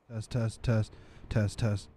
Test, test, test, test, test.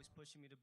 always pushing me to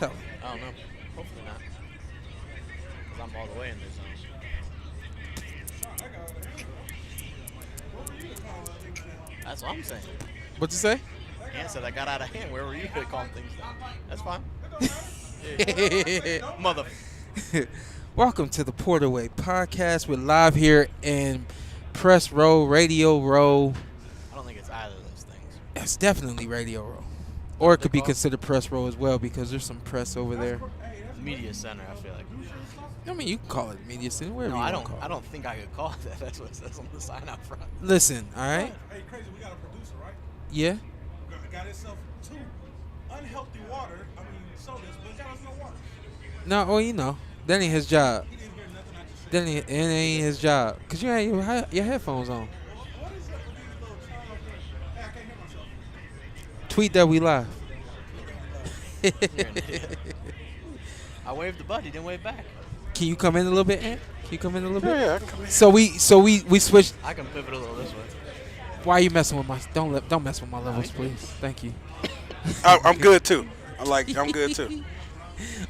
Tell him. I don't know. Hopefully not. Because I'm all the way in this zone. That's what I'm saying. What'd you say? Ant said I got out of hand. Where were you calling things down? That's fine. Mother. Welcome to the Porterway Podcast. We're live here in Press Row, Radio Row. I don't think it's either of those things. It's definitely Radio Row. Or it could be considered Press Row as well because there's some press over there. Media Center, I feel like. I mean, you can call it Media Center, wherever No, you I want to don't. call I don't think I could call it that. That's what it says on the sign out front. Listen, all right? Hey, Crazy, we got a producer, right? Yeah? Got himself 2 unhealthy water, sodas, but got us no water. No, well, you know, that ain't his job. He didn't hear nothing I just said. That ain't his job. Because you had your headphones on. What is up with these little child things? Hey, I can't hear myself. Tweet that we live. You're an idiot. I waved the butt. He didn't wave back. Can you come in a little bit, Ant? Can you come in a little bit? Yeah, I can come in. So we switched. I can pivot a little this way. Why are you messing with my? Don't mess with my levels, please. Thank you. I'm good too. I'm good too.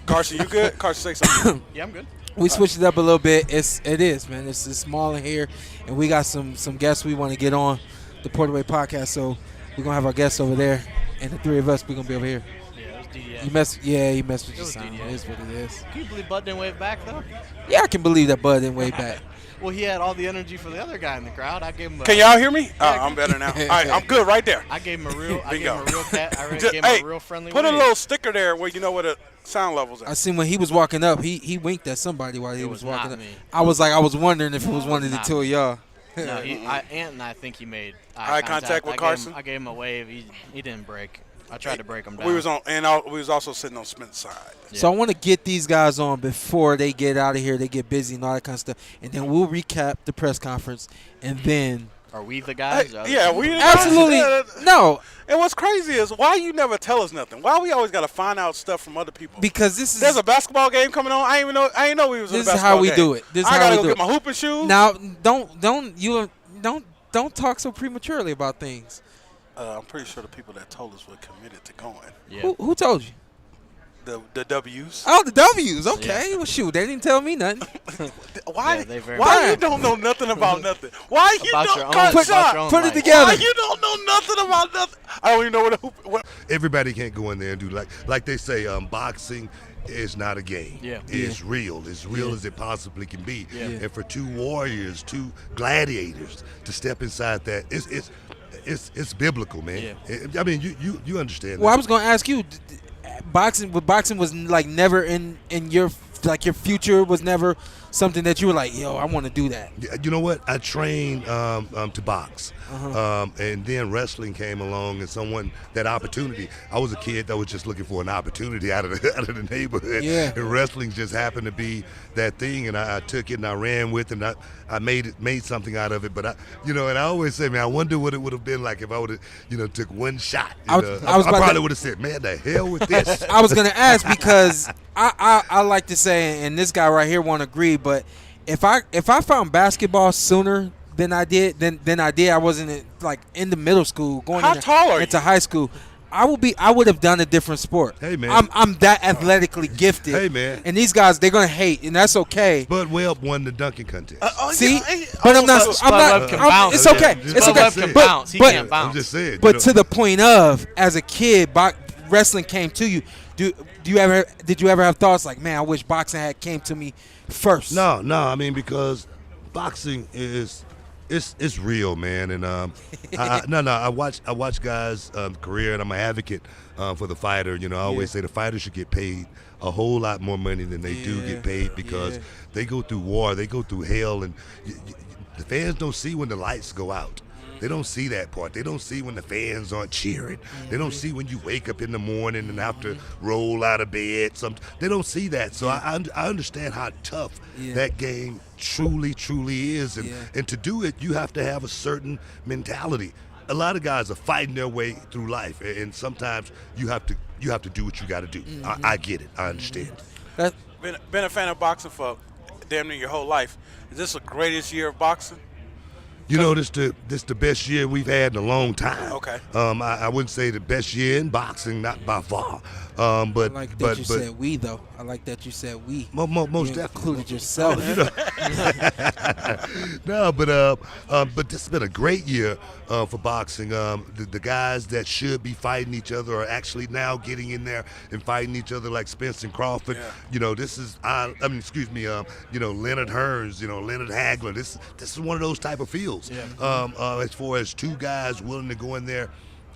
Carson, you good? Carson, say something. Yeah, I'm good. We switched it up a little bit. It is, man. It's small in here, and we got some guests we want to get on the Porterway Podcast. So we're gonna have our guests over there, and the three of us we're gonna be over here. Yeah, it was DDS. You messed with your was sound. DDS. It is what it is. Can you believe Bud didn't wave back though? Yeah, I can believe that Bud didn't way back. Well, he had all the energy for the other guy in the crowd. I gave him. Can y'all hear me? I'm better now. All right, I'm good right there. I gave him a real. I gave Bingo. him a real cat. I Just- gave him hey, a real friendly. Put a wave. little sticker there where you know where the sound levels I are. seen when he was walking up, he winked at somebody while he It was was walking not up. me. I was wondering if it was one of the Not two of me. y'all. No, Ant and I think he made Eye contact with Carson? I gave him a wave. He didn't break. I tried to break him down. We was also sitting on Spence's side. So I want to get these guys on before they get out of here. They get busy and all that kind of stuff, and then we'll recap the press conference, and then Are we the guys? Yeah, we absolutely no, And what's crazy is why you never tell us nothing. Why we always got to find out stuff from other people. because There's a basketball game coming on. I ain't know we was in a This is basketball how we game. do it. This is I how gotta we go do get it. my hooping shoes. Now don't talk so prematurely about things. I'm pretty sure the people that told us were committed to going. Yeah. Who told you? The W's. Oh, the W's. Okay, well shoot, they didn't tell me nothing. Why? Yeah, they very Why much- you don't know nothing about nothing? Why you About your don't own- cut about your shot? own Put it life. together. Why you don't know nothing about nothing? I don't even know what a hoop. What, Everybody can't go in there and do like they say. Boxing is not a game. Yeah. It's real. As real as it possibly can be. Yeah. And for two warriors, two gladiators to step inside that, it's biblical, man. I mean, you understand. Well, I that. was going to ask you, boxing was like never in your future was never something that you were like, yo, I want to do that. You know what? I trained to box, and then wrestling came along, and that opportunity. I was a kid that was just looking for an opportunity out of the neighborhood, Yeah. and wrestling just happened to be that thing, and I took it and I ran with it, and I made something out of it. But and I always say, man, I wonder what it would have been like if I would have took one shot. I probably would have said, man, the hell with this. I was going to ask because I like to say, and this guy right here won't agree, but if I found basketball sooner than I did, I wasn't in the middle school going How tall are into you? high school. I would have done a different sport. Hey, man. I'm that athletically gifted. Hey, man. And these guys, they're gonna hate, and that's okay. Bud Webb won the dunking contest. See, but I'm not. Spud Webb can bounce. It's okay. Yeah, It's Spud okay. Webb can But- bounce. He but- can't bounce. I'm just saying. But to the point of, as a kid, wrestling came to you. Did you ever have thoughts like, man, I wish boxing had came to me first? No. I mean, because boxing is it's real, man. And I watch guys' career, and I'm an advocate for the fighter. I always say the fighter should get paid a whole lot more money than they do get paid because they go through war, they go through hell, and the fans don't see when the lights go out. They don't see that part. They don't see when the fans aren't cheering. They don't see when you wake up in the morning and have to roll out of bed. They don't see that. So I understand how tough that game truly is. And to do it, you have to have a certain mentality. A lot of guys are fighting their way through life, and sometimes you have to do what you got to do. I get it. I understand. Been a fan of boxing for damn near your whole life. Is this the greatest year of boxing? This the best year we've had in a long time. Okay. I wouldn't say the best year in boxing, not by far, But I like that but you but said we though. I like that you said we. most You definitely. included yourself. No, but this has been a great year for boxing. The guys that should be fighting each other are actually now getting in there and fighting each other, like Spence and Crawford. Yeah. You know, this is Leonard Hearns, Leonard Hagler. This is one of those type of fields. Yeah. As far as two guys willing to go in there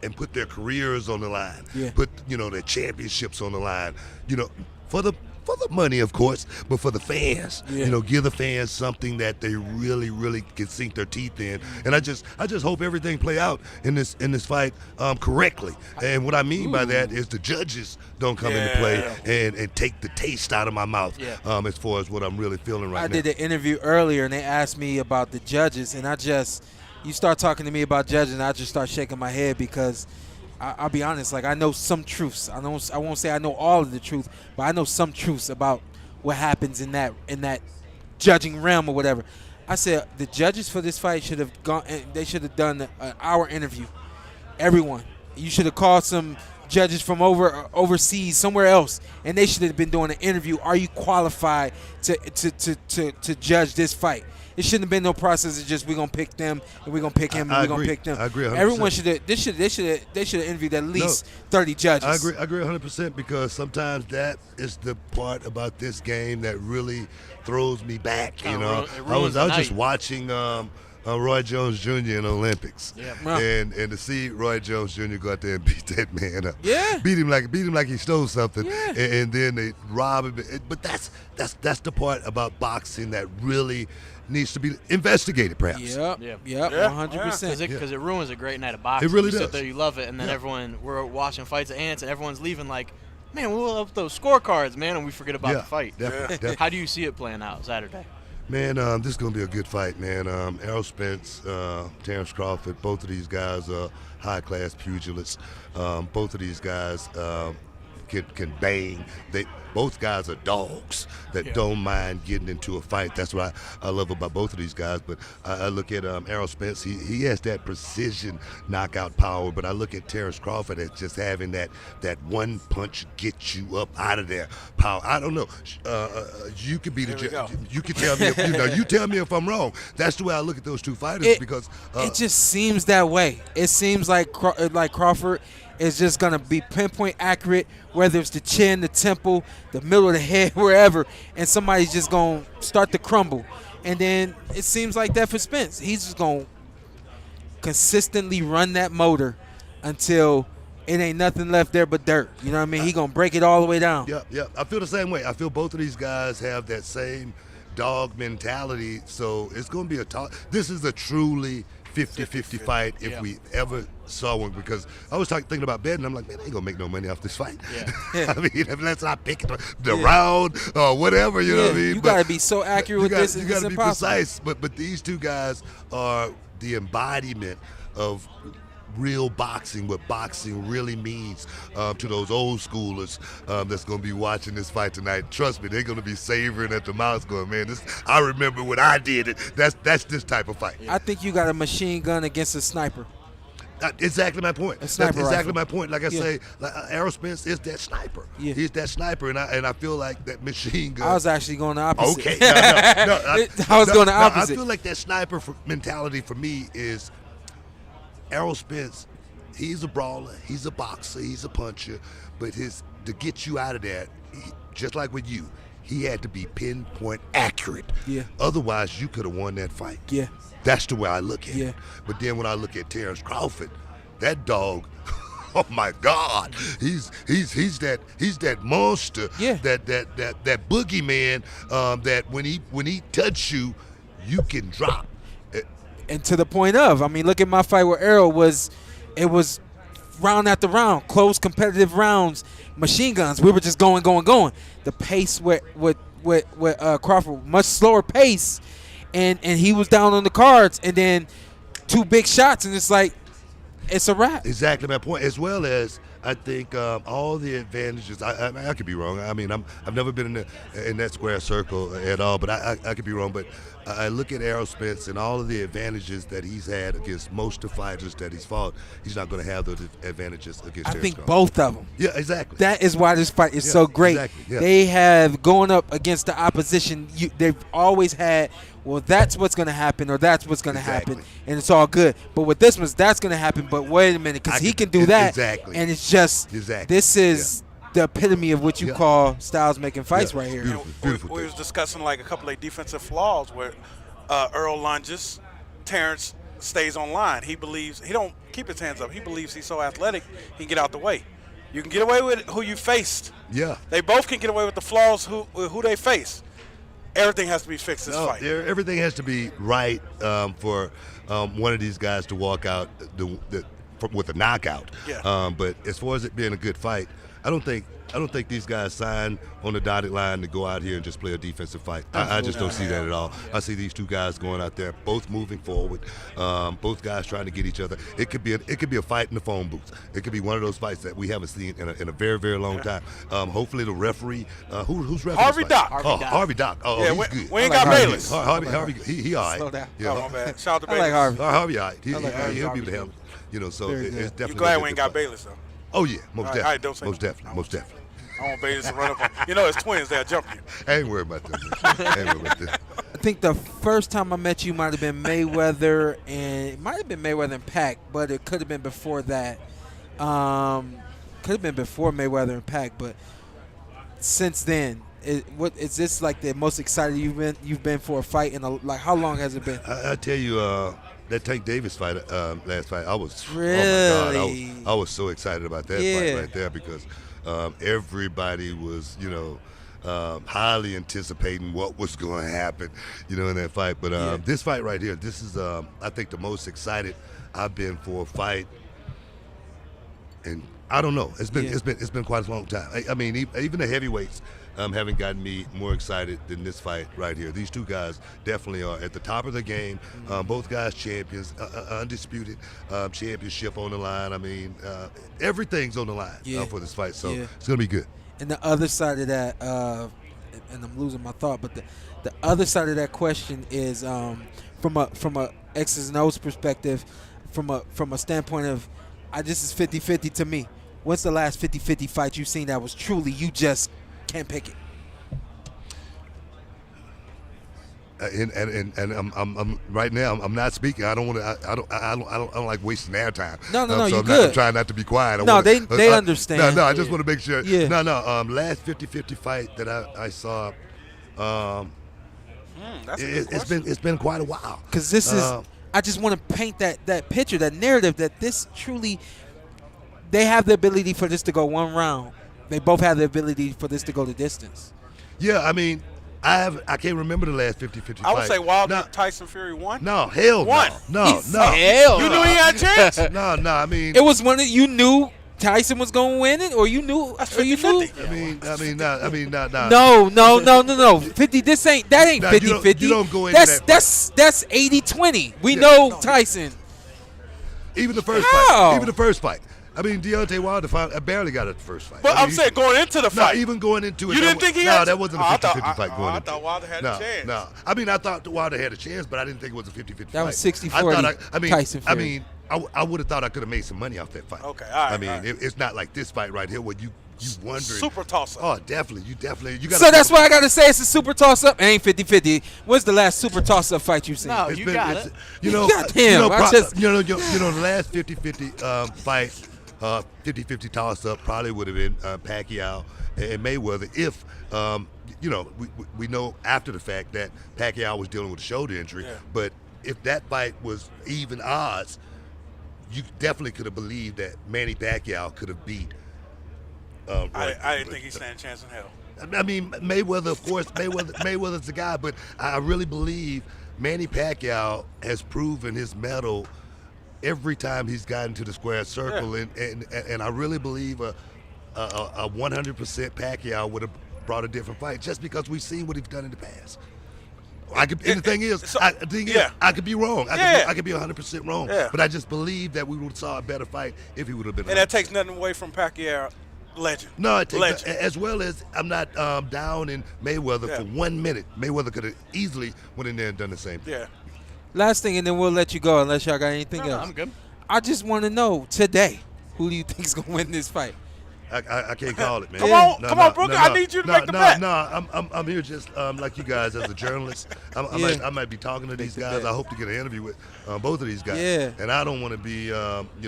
and put their careers on the line, Yeah. put their championships on the line, for the money, of course, but for the fans, Yeah. give the fans something that they really, really can sink their teeth in. And I just hope everything play out in this fight correctly. And what I mean by that is the judges don't come into play and take the taste out of my mouth. Yeah. As far as what I'm really feeling right I now. did an interview earlier, and they asked me about the judges, and you start talking to me about judges, and I just start shaking my head because I'll be honest, like I know some truths. I won't say I know all of the truth, but I know some truths about what happens in that judging realm or whatever. I said the judges for this fight should have gone. They should have done an hour interview. Everyone, you should have called some judges from overseas, somewhere else, and they should have been doing an interview. Are you qualified to judge this fight? It shouldn't have been no process. It's just we're gonna pick them and we're gonna pick him and we're gonna pick them. I agree 100%. Everyone should have. They should have interviewed at least 30 judges. I agree 100% because sometimes that is the part about this game that really throws me back. Kinda it I was ruins the just night. watching Roy Jones Jr. in the Olympics, Yeah. and to see Roy Jones Jr. go out there and beat that man up, Yeah. beat him like he stole something, Yeah. and then they rob him. But that's the part about boxing that really needs to be investigated, perhaps. Yep. Yeah. Yep. Yeah. 100%. Because it ruins a great night of boxing. It really you does. sit there, you love it, and then Yeah. we're watching fights of ants, and everyone's leaving like, man, we'll up those scorecards, man, and we forget about the fight. Definitely. How do you see it playing out Saturday? Man, this is going to be a good fight, man. Errol Spence, Terrence Crawford, both of these guys are high-class pugilists. Both of these guys can bang. Both guys are dogs that don't mind getting into a fight. That's what I love about both of these guys. But I look at Errol Spence. He has that precision knockout power. But I look at Terrence Crawford as just having that one punch get you up out of there power. I don't know. You could be the judge. You can tell me if you tell me if I'm wrong. That's the way I look at those two fighters because it just seems that way. It seems like Crawford is just going to be pinpoint accurate, whether it's the chin, the temple, the middle of the head, wherever, and somebody's just going to start to crumble. And then it seems like that for Spence. He's just going to consistently run that motor until it ain't nothing left there but dirt. You know what I mean? He going to break it all the way down. Yeah. I feel the same way. I feel both of these guys have that same dog mentality, so it's going to be this is a truly 50-50 fight if we ever saw one, because I was thinking about betting. I'm like, man, I ain't gonna make no money off this fight. Yeah. I mean, unless I pick the round or whatever, you know what I mean? You got to be so accurate with this. You It's got to be impossible. precise. But these two guys are the embodiment of real boxing, what boxing really means to those old schoolers that's going to be watching this fight tonight. Trust me, they're going to be savoring at the mouth going, man, I remember when I did it. That's this type of fight. I think you got a machine gun against a sniper. Exactly my point. A sniper That's exactly rifle. my point. Like I say, Errol Spence is that sniper. Yeah. He's that sniper, and I feel like that machine gun. I was actually going the opposite. Okay. No, I was going the opposite. I feel like that sniper mentality for me is Errol Spence. He's a brawler. He's a boxer. He's a puncher. But to get you out of there, just like with you, he had to be pinpoint accurate. Yeah. Otherwise, you could have won that fight. Yeah. That's the way I look at Yeah. it. But then when I look at Terrence Crawford, that dog, oh my God, he's that monster, that boogeyman that when he touch you, you can drop. And to the point of, I mean, look at my fight with Errol. It was round after round, close competitive rounds, machine guns. We were just going. The pace with Crawford, much slower pace, and he was down on the cards, and then two big shots, and it's like, it's a wrap. Exactly my point. As well as I think all the advantages. I could be wrong. I mean, I've never been in that square circle at all, but I could be wrong. But I look at Errol Spence and all of the advantages that he's had against most of the fighters that he's fought. He's not going to have those advantages against. I Terrence think Crawford. both of them. Yeah, exactly. That is why this fight is so great. Exactly, yeah. They have going up against the opposition. They've always had, well, that's what's going to happen, or that's what's going to happen, and it's all good. But with this one, that's going to happen. But wait a minute, because he can do that, and it's just this is the epitome of what you call styles making fights right here. We was discussing like a couple of defensive flaws where Earl lunges, Terrence stays on line. He believes he don't keep his hands up. He believes he's so athletic he can get out the way. You can get away with who you faced. Yeah. They both can get away with the flaws who they face. Everything has to be fixed this fight. Everything has to be right for one of these guys to walk out with a knockout. Yeah. But as far as it being a good fight, I don't think these guys signed on the dotted line to go out here and just play a defensive fight. I just don't see that at all. I see these two guys going out there, both moving forward, both guys trying to get each other. It could be a fight in the phone booth. It could be one of those fights that we haven't seen in a very, very long time. Hopefully the referee, who's referee? Harvey Dock. Harvey Dock. Oh, yeah, he's good. We ain't got Bayless. Harvey, he all right. Slow down. Yeah. Oh, my bad. Shout out to I like Bayless. Harvey. Harvey all right. He'll be able to help. You know, so it's definitely. You glad a we ain't good got fight. Bayless though? Oh yeah, most definitely. All right, don't say most no. definitely, most definitely. I want Bayless to run up on. You know, it's twins. They'll jump you. I ain't worried about that. Man. I ain't worried about that. I think the first time I met you might have been Mayweather, and it might have been Mayweather and Pac, but it could have been before that. Could have been before Mayweather and Pac, but since then, what is this like the most excited you've been for a fight in like how long has it been? I tell you, that Tank Davis fight, last fight, I was Really? Oh my God, I was so excited about that Yeah. fight right there because everybody was, highly anticipating what was going to happen, in that fight. But this fight right here, this is, I think, the most excited I've been for a fight, and I don't know. It's been quite a long time. I mean, even the heavyweights haven't gotten me more excited than this fight right here. These two guys definitely are at the top of the game. Both guys champions, undisputed championship on the line. I mean, everything's on the line for this fight, so it's going to be good. And the other side of that, and I'm losing my thought, but the other side of that question is from a X's and O's perspective, from a standpoint of, this is 50-50 to me. What's the last 50-50 fight you've seen that was truly you just can't pick it? And I'm right now. I'm not speaking. I don't want to. I don't like wasting their time. No, so you I'm good. I'm trying not to be quiet. They understand. No, I just want to make sure. Yeah. No. Last 50-50 fight that I saw. It's been quite a while. Because this is. I just want to paint that picture, that narrative, that this truly. They have the ability for this to go one round. They both have the ability for this to go the distance. Yeah, I mean, I can't remember the last 50-50 fight. I would say Wilder Tyson Fury won. No, hell Won. no. Hell You knew he had a chance? No, I mean. It was one that you knew Tyson was going to win it, or you knew. That's or you knew. 50-50. No. 50. That ain't 50-50. You don't go into that. That's 80-20. We know Tyson. Even the first fight. I mean, Deontay Wilder barely got it the first fight. But I'm saying going into the fight. Even going into it. You didn't think he had? No, that wasn't a 50-50 fight going into it. I thought Wilder had a chance. No. I mean, I thought Wilder had a chance, but I didn't think it was a 50-50 fight. That was 60-40 Tyson Fury. I mean, I would have thought I could have made some money off that fight. Okay, all right. I mean, it's not like this fight right here where you wondering. Super toss-up. Oh, definitely. You got. So that's why I got to say it's a super toss-up. It ain't 50-50. When's the last super toss-up fight you've seen? No, you got it. Goddamn, the last 50-50 fight. 50-50 toss-up probably would have been Pacquiao and Mayweather if, we know after the fact that Pacquiao was dealing with a shoulder injury. Yeah. But if that fight was even odds, you definitely could have believed that Manny Pacquiao could have beat. I didn't think he stand a chance in hell. I mean, Mayweather, of course, Mayweather's the guy, but I really believe Manny Pacquiao has proven his mettle every time he's gotten to the square circle, and I really believe a 100% Pacquiao would have brought a different fight just because we've seen what he's done in the past. I could, and the thing is, So- I could be wrong. I could be 100% wrong. Yeah. But I just believe that we would have saw a better fight if he would have been. And that 100%. takes nothing away from Pacquiao, legend. No, it takes legend. as well as I'm not down in Mayweather for 1 minute. Mayweather could have easily went in there and done the same thing. Yeah. Last thing, and then we'll let you go unless y'all got anything No, else. I'm good. I just want to know today, who do you think is gonna win this fight? I can't call it, man. Come on, Brooker. I need you to make the bet. No, I'm here just like you guys as a journalist. I might be talking to these guys. I hope to get an interview with both of these guys. Yeah. And I don't want to be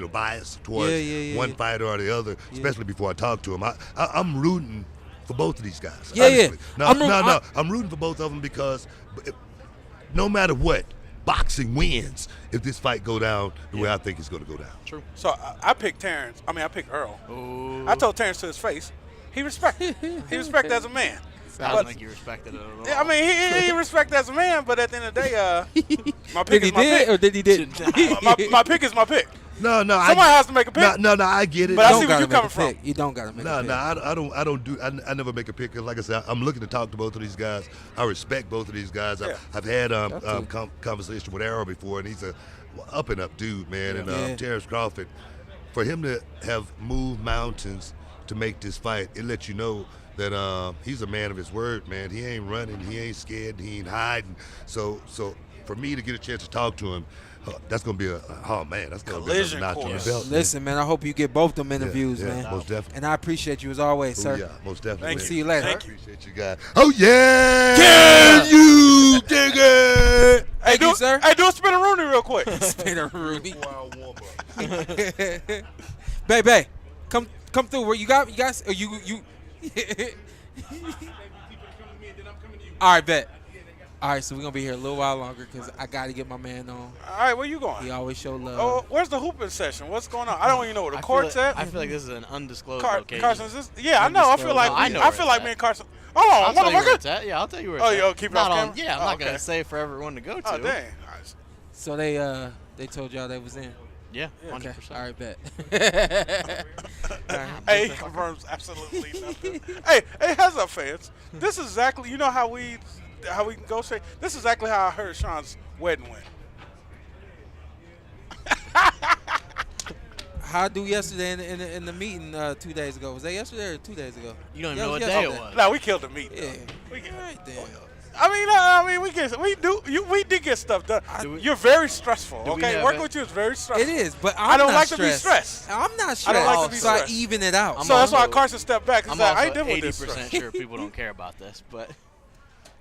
biased towards one fighter or the other, especially before I talk to them. I'm rooting for both of these guys. Yeah, honestly. yeah. No. I'm rooting for both of them because no matter what, boxing wins if this fight go down the way I think it's going to go down. True. So I picked Terrence. I picked Earl. Ooh. I told Terrence to his face, he respected. He respected as a man. Sounds But- like you respected it at all. Yeah, I mean, he respected as a man, but at the end of the day, my Did pick he is my did pick. or did he did? My pick is my pick. No, Somebody has to make a pick. No, I get it. But I Don't see where gotta you make coming a from. pick. You don't gotta make No, a pick. I don't do. I never make a pick. 'Cause like I said, I'm looking to talk to both of these guys. I respect both of these guys. Yeah. I've had Definitely. conversation with Arrow before, and he's a up and up dude, man. Yeah. And Terrence Crawford, for him to have moved mountains to make this fight, it lets you know that he's a man of his word, man. He ain't running, he ain't scared, he ain't hiding. So for me to get a chance to talk to him, that's gonna be that's gonna be Collision another notch on the course. belt. man. Listen, man, I hope you get both them interviews, yeah, man. most definitely. And I appreciate you as always, Oh, sir. yeah, most definitely. Thank man. See you later. Thank you. Appreciate you guys. Oh yeah! Can you dig it? Thank you, sir. Hey, do a spin a Rooney real quick. Spinner Rooney. Baby, come through. Where you guys? Or you. All right, bet. All right, so we're gonna be here a little while longer because I gotta get my man on. All right, where you going? He always show love. Oh, where's the hooping session? What's going on? I don't even know where the court's at. I feel like this is an undisclosed location. Carson, is this? Yeah, I know. I feel like No, I know I where feel it's like at. me and Carson. Hold on, I'll tell you where it's motherfucker. at. Yeah, I'll tell you where it's Oh, at. yo, keep it not off on. camera? Yeah, I'm Oh, not okay. gonna say for everyone to go to. Oh, dang. All right. So they told y'all they was in. Yeah, Okay. 100%. All right, bet. All right. Hey, he confirms absolutely nothing. hey, heads up, fans. This is exactly, you know how we can go say. This is exactly how I heard Shawn's wedding went. How I do yesterday in the meeting 2 days ago? Was that yesterday or 2 days ago? You don't even Yeah, know what it day it yesterday. was. No, we killed the meat. Yeah. Though. We All right, then. we did get stuff done. Do we- You're very stressful. do we Okay, have working it? with you is very stressful. It is, but I don't not like to be stressed. I'm not stressed. I don't like to be so stressed. I even it out. So that's why also- Carson stepped back and I'm said, "I also ain't dealing with this 80% stress." sure people don't care about this, but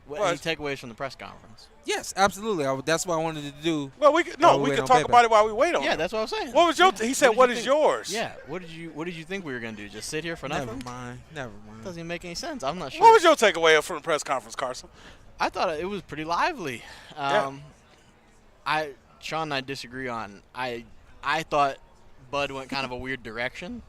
Well, any takeaways from the press conference? Yes, absolutely. That's what I wanted to do. Well, we could While we wait talk on Bebe. about it while we wait on Yeah, it. that's what I was saying. What was your? He said, What "What did is you think? yours?" Yeah, what did you think we were gonna do? Just sit here for nothing? Never mind. Doesn't even make any sense. I'm not sure. What was your takeaway from the press conference, Carson? I thought it was pretty lively. Shawn and I disagree on. I thought Bud went kind of a weird direction.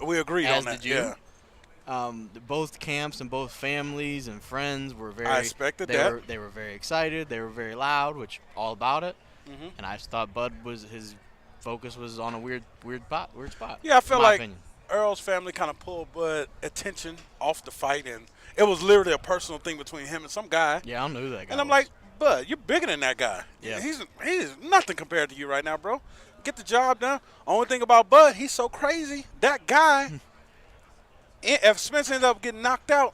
We agreed As on that. did you. Yeah. Both camps and both families and friends were very. I expected that. They were very excited. They were very loud, which all about it. Mhm. And I just thought Bud his focus was on a weird spot. Yeah, I feel in my like opinion. Earl's family kind of pulled Bud attention off the fight, and it was literally a personal thing between him and some guy. Yeah, I don't know who that guy. And I'm was. like, Bud, you're bigger than that guy. Yeah. He's nothing compared to you right now, bro. Get the job done. Only thing about Bud, he's so crazy. That guy, if Spence ended up getting knocked out,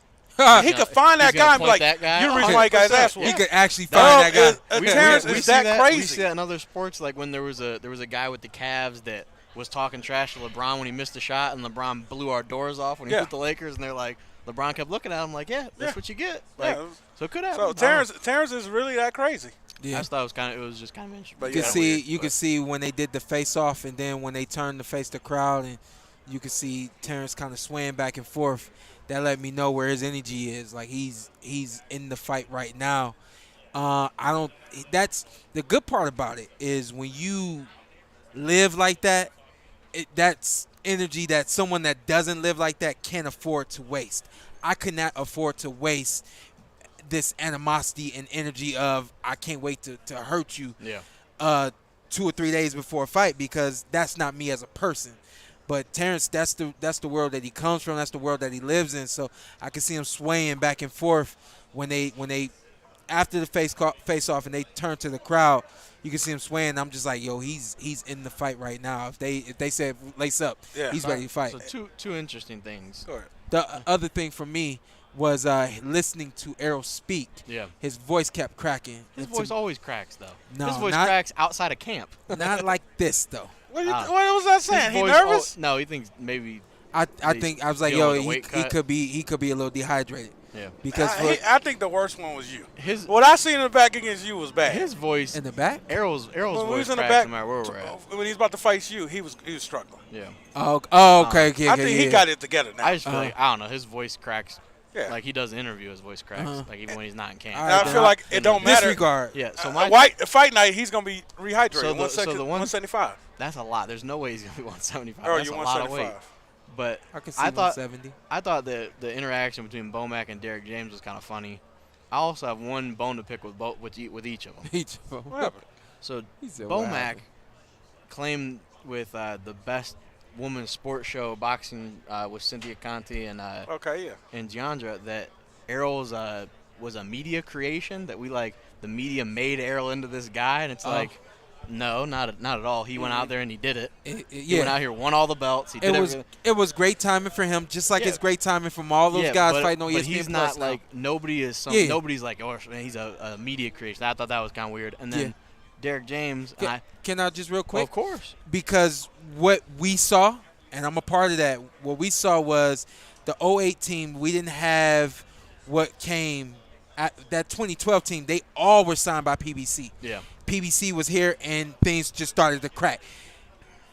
he could find that he's gonna guy and be point like, that guy you're the reason why he got his 100%. ass He whooped. could actually Dog find that guy. Terrence is that We crazy. see that in other sports, like when there was a guy with the Cavs that was talking trash to LeBron when he missed a shot, and LeBron blew our doors off when he Yeah. beat the Lakers, and they're like, LeBron kept looking at him like, yeah, that's Yeah. what you get. Like, Yeah. so it could happen. So I don't know. Terrence is really that crazy. I Yeah. just thought it was just kind of interesting. But You yeah, could see weird, you but- could see when they did the face off, and then when they turned to face the crowd, and you could see Terrence kind of swaying back and forth. That let me know where his energy is. Like he's in the fight right now. I don't. That's the good part about it is when you live like that. That's energy that someone that doesn't live like that can't afford to waste. I could not afford to waste this animosity and energy of I can't wait to hurt you. Yeah. 2 or 3 days before a fight because that's not me as a person. But Terrence, that's the world that he comes from. That's the world that he lives in. So I can see him swaying back and forth when they after the face off and they turn to the crowd, you can see him swaying. I'm just like, yo, he's in the fight right now. If they said lace up, he's ready to fight. So two interesting things. Go ahead. The other thing for me was listening to Errol speak. Yeah. His voice kept cracking. His voice always cracks, though. No, his voice not- cracks outside of camp. Not like this though. What was that saying? He nervous? No, he thinks maybe. I think I was like, dealing yo, with a weight he cut. could be a little dehydrated. Yeah. Because I think the worst one was you. His What I seen in the back against you was bad. his voice. in the back. Errol's when we voice was in the cracks back, no matter where we're at. when he's about to fight you, he was struggling. Yeah. Oh, okay. I think he got it together now. I just feel like I don't know. His voice cracks. Yeah. Like he does the interview, his voice cracks. Like even when he's not in camp. All And right, I feel like it don't matter. Disregard. Yeah. So Fight night, he's gonna be rehydrated. So the one- 175. that's a lot. There's no way he's gonna be 175. Or That's you a lot of weight. 175. But I can see I thought 170. I thought the interaction between Bomac and Derek James was kind of funny. I also have one bone to pick with each of them. Each of them. What happened? So He said, "What Bomac happened?" claimed with the best women's sports show boxing with Cynthia Conti and Okay, yeah. and Deandra that Errol's was a media creation, that the media made Errol into this guy, and it's like, no, not at all. He went out there and he did it. He went out here, won all the belts. He did everything. It was great timing for him, just like Yeah. it's great timing from all those guys fighting on but ESPN he's Plus not now. like nobody's like, oh man, he's a media creation. I thought that was kind of weird. And then Yeah. Derek James, Can I just real quick? of course, Because what we saw, and I'm a part of that, what we saw was the 08 team, we didn't have what came at that 2012 team. They all were signed by PBC. yeah. PBC was here, and things just started to crack.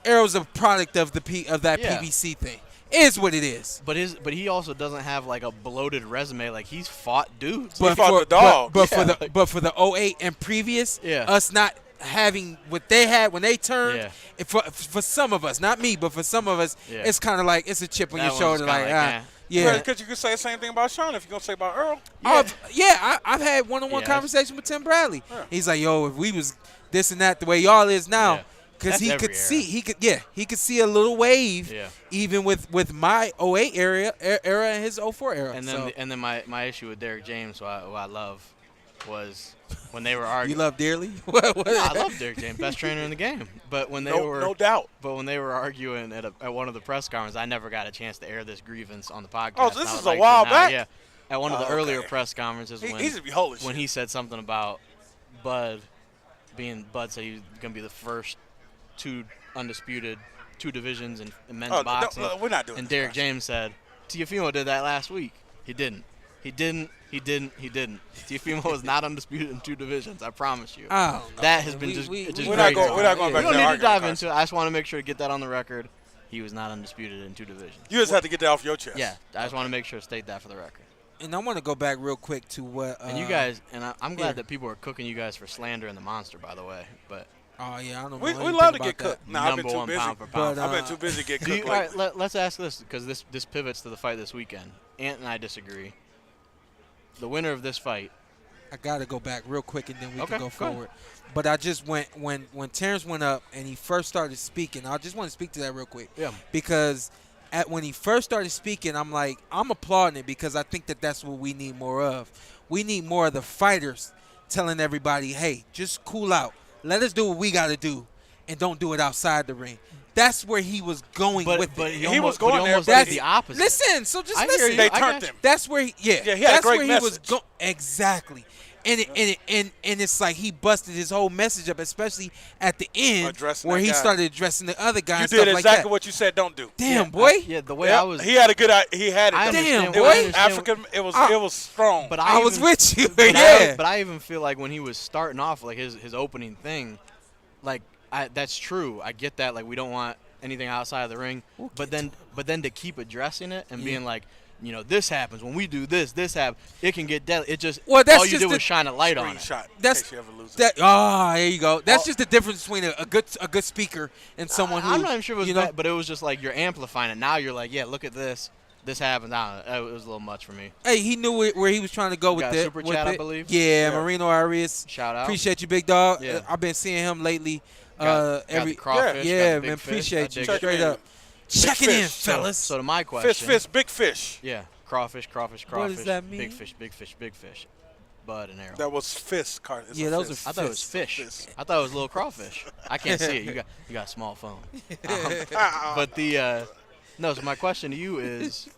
Arrow's a product of that Yeah. PBC thing. It is what it is. But he also doesn't have like a bloated resume. Like he's fought dudes. He fought the dog. But Yeah. for the 08 and previous, Yeah. us not having what they had when they turned, Yeah. for some of us, not me, but for some of us, Yeah. it's kind of like it's a chip on That your one's shoulder, kinda like, like, yeah. Because you could say the same thing about Shawn if you're going to say about Earl. I've had one-on-one Yeah. conversation with Tim Bradley. Yeah. He's like, yo, if we was this and that the way y'all is now, Yeah. because That's he every could see, era. he could see a little wave, Yeah. even with my 08 era and his 04 era. And So, then my issue with Derek James, who I love, was when they were you arguing. love dearly? What? I love Derek James, best trainer in the game. But when they were No doubt. But when they were arguing at one of the press conferences, I never got a chance to air this grievance on the podcast. Oh, and this I is would a like to while now. back? Yeah, at one of the earlier okay. press conferences He's a holy when he said something about Bud said he was going to be the first two divisions in men's boxing. We're not doing And this, Derek guys. James said, Teofimo did that last week. He didn't. Teofimo was not undisputed in two divisions. I promise you. Oh, That has been we- just we- just we're great not going- talk. we're not going We back don't to need to argument, dive guys. into it. I just want to make sure to get that on the record. He was not undisputed in two divisions. You just have to get that off your chest. Yeah, I just want to make sure to state that for the record. and I want to go back real quick to what. And you guys, and I'm glad here. that people are cooking you guys for slander in the monster, by the way. But Oh yeah, I don't know. We anything love to about get that. cooked. Nah, I've been number too one busy. pound for pound. But, I've been too busy to get Do you, cooked all lately. right, let's ask this because this pivots to the fight this weekend. Ant and I disagree. The winner of this fight. I gotta go back real quick and then we Okay, can go go ahead. forward. But I just went when Terrence went up and he first started speaking. I just want to speak to that real quick. Yeah. Because when he first started speaking, I'm applauding it because I think that's what we need more of. We need more of the fighters telling everybody, hey, just cool out. Let us do what we got to do and don't do it outside the ring. That's where he was going with But it. he, He was almost, going but he there, almost but did he- the opposite. Listen, so just I hear listen. you. They I got turned you. him. That's where he he had a that's great where he was message. going. Exactly. And it's like he busted his whole message up, especially at the end Addressing where that he guy. started addressing the other guy You and did stuff like exactly that. what you said don't do. Damn, boy. The way Yeah, I was. he had a good. He had it. I done. Damn, understand- It boy. was I understand- African. It I- was strong. But I was even- with you. But Yeah. I even feel like when he was starting off, like his opening thing, like that's true. I get that. Like we don't want anything outside of the ring. But then to keep addressing it and being like, this happens when we do this. This happens. It can get deadly. It just Well, that's all you just did the- was shine a light on it. Screenshot. in That's case you ever lose it. that. There you go. That's just the difference between a good speaker and someone who. I'm not even sure it was you know, bad, but it was just like you're amplifying it. Now you're like, yeah, look at this. This happened. I don't know. It was a little much for me. Hey, he knew where he was trying to go with Got a it. super with chat, I it. believe? Yeah, Yeah. Marino Arias. Shout out. Appreciate you, big dog. Yeah. I've been seeing him lately. Got Every the crawfish, yeah, got the big man. fish. Appreciate I you. dig it. Straight up. Checking in, fish. fellas. So to my question. Fish, big fish. Yeah, crawfish. What does that mean? Big fish. bud and arrow. That was fist, Carson. Yeah, those I thought it was fish. Fish. I thought it was little crawfish. I can't see it. You got a small phone. But the no. So my question to you is,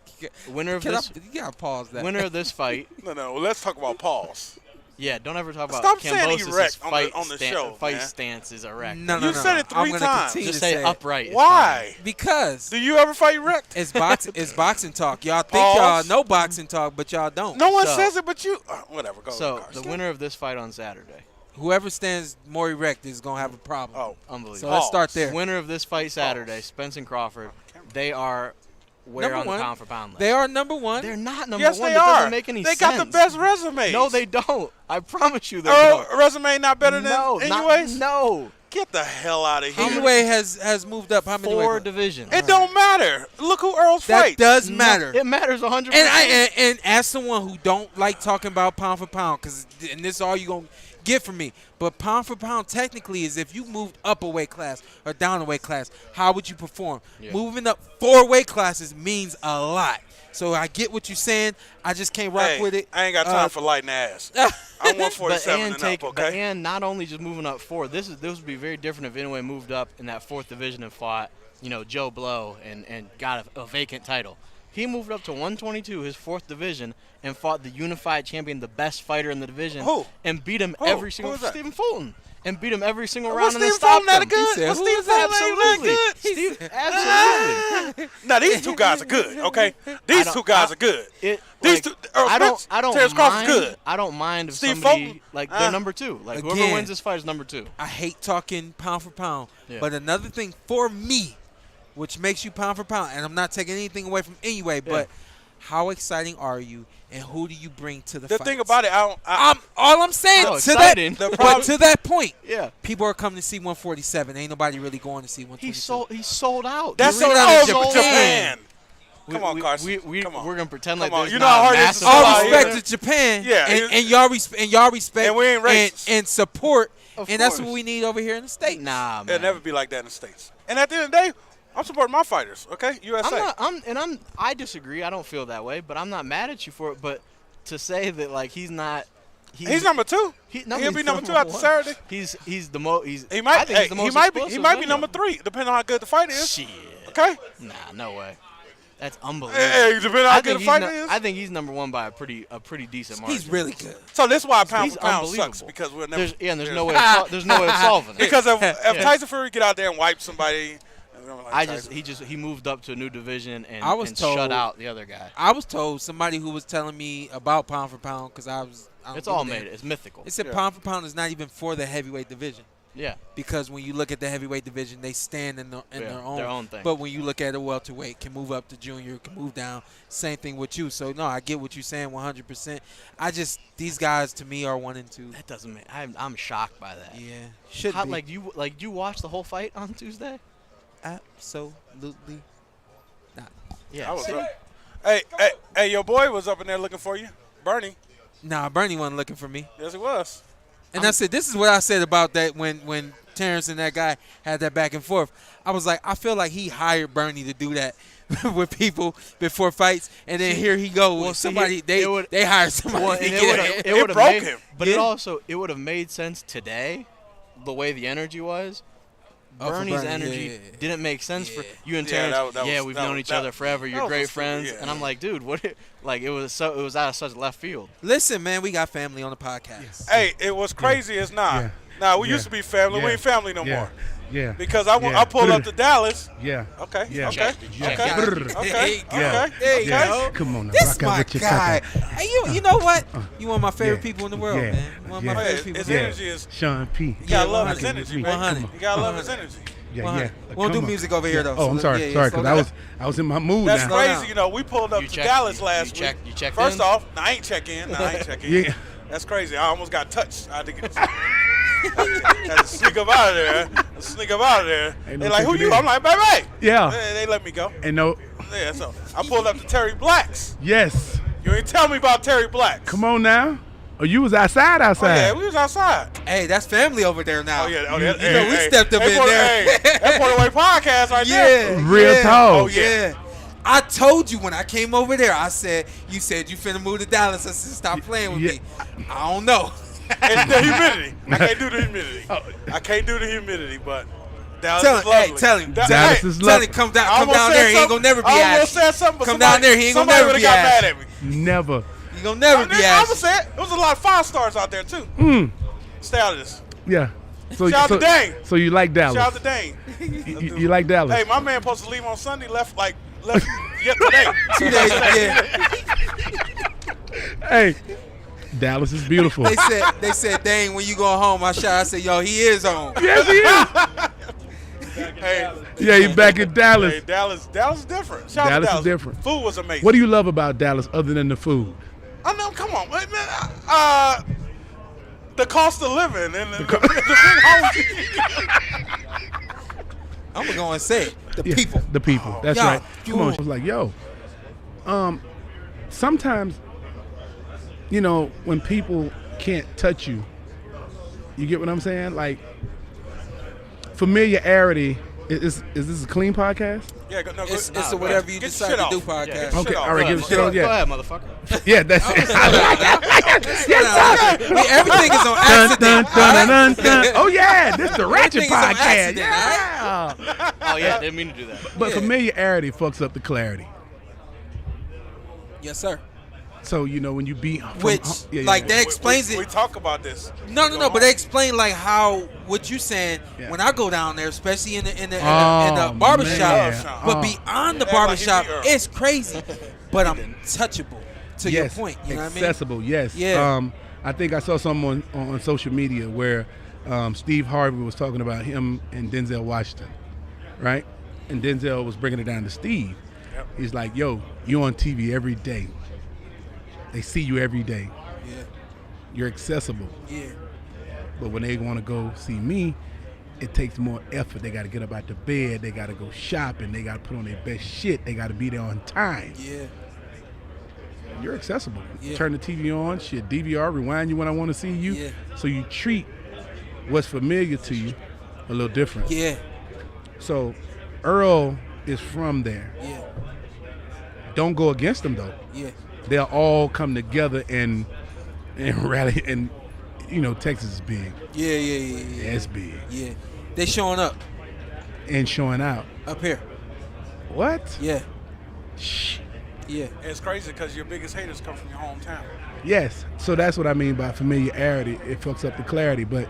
winner of this You gotta pause that. winner of this fight. No. Let's talk about pause. Yeah, don't ever talk about Stop saying Kambosos' erect fight on the show, fight man. stance is erect. No. You said it I'm 3 gonna times. continue Just to say it. upright. is Why? Because Do you ever fight erect? it's boxing talk. Y'all think Pause. y'all know boxing talk, but y'all don't. No one So- says it, but you. Whatever. Go. fine. So Carson. the winner of this fight on Saturday. Whoever stands more erect is gonna have a problem. Oh, Unbelievable. So let's start there. Winner of this fight Saturday, Spence and Crawford. They are where Number on one. the pound for pound list? They are number one. They're not number yes, one. they That are. doesn't make any they sense. got the best resumes. No, they don't. I promise you they Earl don't. resume not better than anyways. No. Get the hell out of here. Heavyweight has moved up. How many? 4 weight divisions. It don't matter. Look who Earl's That fight. does No, matter. It matters 100%. And as someone who don't like talking about pound for pound, and this is all you gonna get from me, but pound for pound technically is if you moved up a weight class or down a weight class, how would you perform? Yeah. Moving up 4 weight classes means a lot. So I get what you're saying. I just can't rock with it. I ain't got time for lighting ass. I'm 147 and up, okay? And not only just moving up 4, this would be very different if anyone moved up in that 4th division and fought, Joe Blow and got a vacant title. He moved up to 122, his 4th division, and fought the unified champion, the best fighter in the division, Who? and beat him Who? every single Who was that? Stephen Fulton. And beat him every single Was round and then Steve stopped Fulton that him. good? said, Was who Steve was Fulton Absolutely. that good? Steve, absolutely. Now these two guys are good, okay? These two guys are good. These two, Earl Spence, I don't Terrence Crawford's mind. good. I don't mind if Steve somebody Fulton? they're number 2. Like whoever Again. wins this fight is number 2. I hate talking pound for pound, Yeah. but another thing for me, which makes you pound for pound, and I'm not taking anything away from anyway, but how exciting are you, and who do you bring to the The fight? thing about it, all I'm saying No, to exciting. that, The but problem- to that point, Yeah. people are coming to see 147. Ain't nobody really going to see 127. He sold out. that's sold sold out out in of Japan. Japan. Come on, Carson. Come on. We're gonna pretend Come like on. there's You know how not hard a it is to massive sell All out respect here. to Japan, Yeah, and y'all respect, And we ain't racist. and support, Of and that's course. what we need over here in the States. Nah, man. It'll never be like that in the States. And at the end of the day, I'm supporting my fighters, okay? USA. I disagree. I don't feel that way, but I'm not mad at you for it. But to say that like he's He's number 2. No, He'll he's be number 2 after one. Saturday. He's the most. He might. I think he's the most he might be explosive number video. 3, depending on how good the fight is. Shit. Okay. Nah, no way. That's unbelievable. Hey, depending on how good the fight is. I think he's number 1 by a pretty decent margin. He's really good. So this is why pound He's for pound unbelievable. sucks because we're never. There's no way. There's no way of solving it. Because if Tyson Fury get out there and wipe somebody, He moved up to a new division and, I was and told- shut out the other guy. I was told somebody who was telling me about pound for pound because It's all made. It's mythical. They said Yeah. pound for pound is not even for the heavyweight division Yeah. because when you look at the heavyweight division, they stand in their own thing. But when you look at a welterweight, can move up to junior, can move down. Same thing with you. So no, I get what you're saying 100%. These guys to me are 1 and 2. That doesn't make. I'm shocked by that. Yeah, should How, be. you watched the whole fight on Tuesday? Absolutely not. Yeah. I was see? up. Hey, your boy was up in there looking for you, Bernie. Nah, Bernie wasn't looking for me. Yes, he was. And I said, this is what I said about that when Terrence and that guy had that back and forth. I was like, I feel like he hired Bernie to do that with people before fights, and then here he go. Well, see, somebody they hired somebody. Well, to and get it would've broke made, him. But Yeah. it would have made sense today, the way the energy was. Oh, for Bernie's Bernie, energy yeah. didn't make sense for you and Yeah, Terrence. that was- we've that known was- each that- other forever. that You're was great a stupid- friends, yeah. and I'm like, dude, what? Like it was out of such left field. Listen, man, we got family on the podcast. Hey, it was crazy as not. Yeah. Now we Yeah. used to be family. We Yeah. ain't family no Yeah. more. Yeah. Because I Yeah. pulled up to Dallas. Yeah. Okay. Yeah. Okay. Yeah. Okay. Brrr. Okay. Yeah. Okay. There you Okay. go. Come on now. This rock out my with your guy. sucker. Hey, you know what? You one of my favorite Yeah. people in the world, Yeah. man. One of my Yeah. favorite Hey, people. his in the world. energy is. Sean P. You gotta love his Rocking with energy, me. man. 100. You gotta love his energy. Yeah, 100. yeah. We'll do Come on. music over here, though. Oh, I'm So, sorry. yeah, Sorry, slow because down. I was in my mood That's now. Slow crazy. down. You know, we pulled up You to checked- Dallas you last checked- week. you checked First in? off, I ain't check in. I ain't check in. Yeah. That's crazy. I almost got touched. I had to get. Had to sneak up out of there. Ain't They no like, who checking you? in. I'm like, baby. Yeah. They let me go. And no. Yeah, so I pulled up to Terry Black's. Yes. You ain't tell me about Terry Black's. Come on now. Oh, you was outside. Oh, yeah, Outside. we was outside. Hey, that's family over there now. Oh, yeah. Oh, You yeah. know, we stepped up in there. Hey, that Porter Way podcast right Yeah, there. Real yeah. talk. Oh, yeah. I told you when I came over there. I said you finna move to Dallas. I said stop playing with me. I don't know. It's the humidity. I can't do the humidity. I can't do the humidity, but Dallas is lovely. Hey, tell him. Dallas is lovely. Come down there. He ain't gonna never be I asked. almost said something, but Come down there. He ain't gonna never be got asked. mad at me. Never. He gonna never be I asked. would say it. There was a lot of 5-stars out there too. Stay out of this. Yeah. So, Shout out to Dane. So you like Dallas? Shout out to Dane. You like Dallas? Hey, my man supposed to leave on Sunday. Left yesterday. 2 days. Yeah. Hey, Dallas is beautiful. They said, Dane, when you go home, I said, yo, he is home. Yes, he is. Hey, Yeah, he's back in Dallas. hey, Dallas is different. Shout out Dallas to is different. Food was amazing. What do you love about Dallas other than the food? I know. Come on, man. The cost of living and the big homes. I'm gonna go and say it. The Yeah, people. The people. That's Yo, right. Come on. yo. I was like, yo. Sometimes, when people can't touch you, you get what I'm saying? Like, familiarity. Is this a clean podcast? Yeah, no, It's go a whatever you get decide your to shit do off. podcast. Yeah, get Okay, shit off. all right, give it shit on. Go Yeah, ahead, motherfucker. yeah, that's it. Everything is on Dun, accident. dun, dun, dun, dun. Oh yeah, this is the Ratchet Everything is on podcast. accident, Yeah. Oh yeah, didn't mean to do that. But familiarity fucks up the clarity. Yes, sir. So when you beat from, Which, yeah, like, yeah. that explains we it. talk about this. No, but they explain like how what you saying Yeah. when I go down there, especially in the Oh, barbershop, man. but Oh. beyond the Yeah, like he barbershop, be Earl. it's crazy. But I'm touchable to your Yes, point. You know what I mean? accessible. Yes. Yeah. I think I saw someone on social media where Steve Harvey was talking about him and Denzel Washington, right? And Denzel was bringing it down to Steve. Yep. He's like, "Yo, you on TV every day. They see you every day. Yeah, You're accessible. yeah, But when they want to go see me, it takes more effort. They got to get up out the bed. They got to go shopping. They got to put on their best shit. They got to be there on time. yeah. You're accessible. Yeah. Turn the TV on, shit, DVR, rewind you when I want to see you. Yeah. So you treat what's familiar to you a little different. Yeah, So Earl is from there. yeah, Don't go against them though. yeah, They'll all come together and rally. And Texas is big. yeah. Yeah, it's big. Yeah, they showing up And showing out. here. What? Yeah, Shh. yeah, It's crazy because your biggest haters come from your hometown. Yes. So that's what I mean by familiarity. It fucks up the clarity, but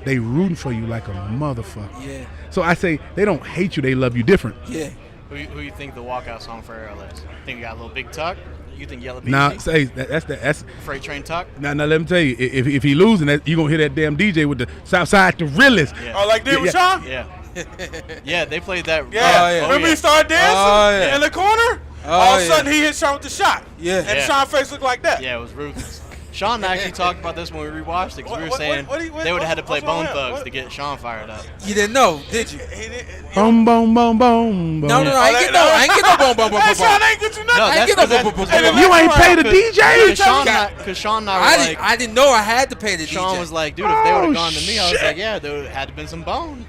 they rooting for you like a motherfucker. yeah, So I say they don't hate you, they love you different. yeah. Who you think the walkout song for Earl is? Think you got a little big tuck? You think Yellow BG? Now, say that's Freight train tuck? now. Let me tell you, if he losing, you gonna hear that damn DJ with the Southside the realest. Yeah. Oh, like did with Yeah. Shawn? Yeah. Yeah, they played that. Yeah. yeah. Remember he started dancing Oh, yeah. in the corner? Oh, All of a yeah. sudden he hit Shawn with the shot. Yeah. And Yeah. Shawn's face looked like that. Yeah, it was ruthless. Sean actually talked about this when we rewatched it because we were What- saying what- they would have had to play what's wrong Bone with him? Thugs What? to get Sean fired up. You didn't know, did you? He did, Boom, boom, boom, boom, boom. No, I ain't get no boom, boom, boom, Hey, boom, Shawn boom. ain't get you nothing. No, I ain't that's get no because boom, boom, Hey, boom, boom. You ain't paid a DJ. Because Sean and I were like, I didn't know I had to pay the Sean DJ. was like, dude, if they would Oh, have gone to me, I was shit. like, yeah, there had to been some bone.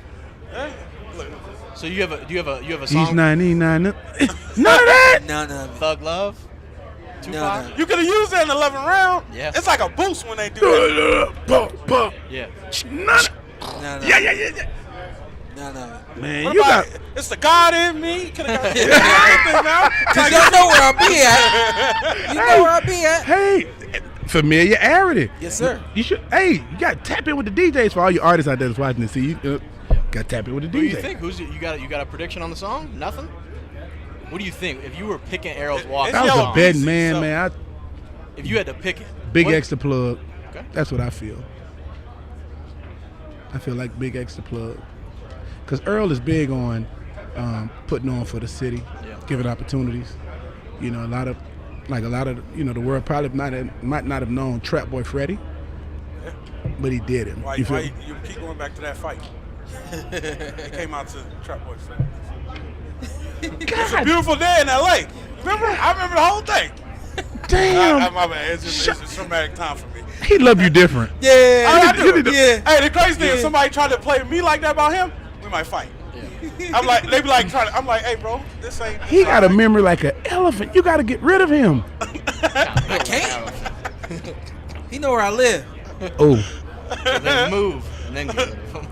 Yeah. Look, So you have a He's song, 99. None of that. None of it. Thug Love, Tupac. No. you could have used that in the 11th round. Yeah. It's like a boost when they do that. Yeah. No. Yeah. No. Man, What you about got. it's the God in me? Could have got everything now. Cause y'all know where I be at. You know where I be at. Hey, familiarity. Yes, sir. You should. Hey, you got to tap in with the DJs for all your artists out there that's watching this. See, you got to tap in with the Who do you DJ. think? You got a prediction on the song? Nothing. What do you think if you were picking Errol's walkout It's I was Yellow a song? betting BC, man, so- man. If you had to pick it, Big what- extra plug. Okay. That's what I feel. I feel like big extra plug. Because Earl is big on putting on for the city, Yeah. giving opportunities. A lot of the world probably might not have known Trap Boy Freddy, but he did it. Why You feel? you keep going back to that fight? It came out to Trap Boy Freddy. It's a beautiful day in L.A. Remember? I remember the whole thing. Damn, My bad. It's just a traumatic time for me. he love you different. Yeah. I do. need to- Yeah. Hey, the crazy thing is Yeah. somebody tried to play me like that about him, we might fight. I'm like, they be like trying to. I'm like, hey, bro, this ain't. He got a memory like an elephant. You got to get rid of him. I can't. He know where I live. Oh, And then move, and then get rid of him.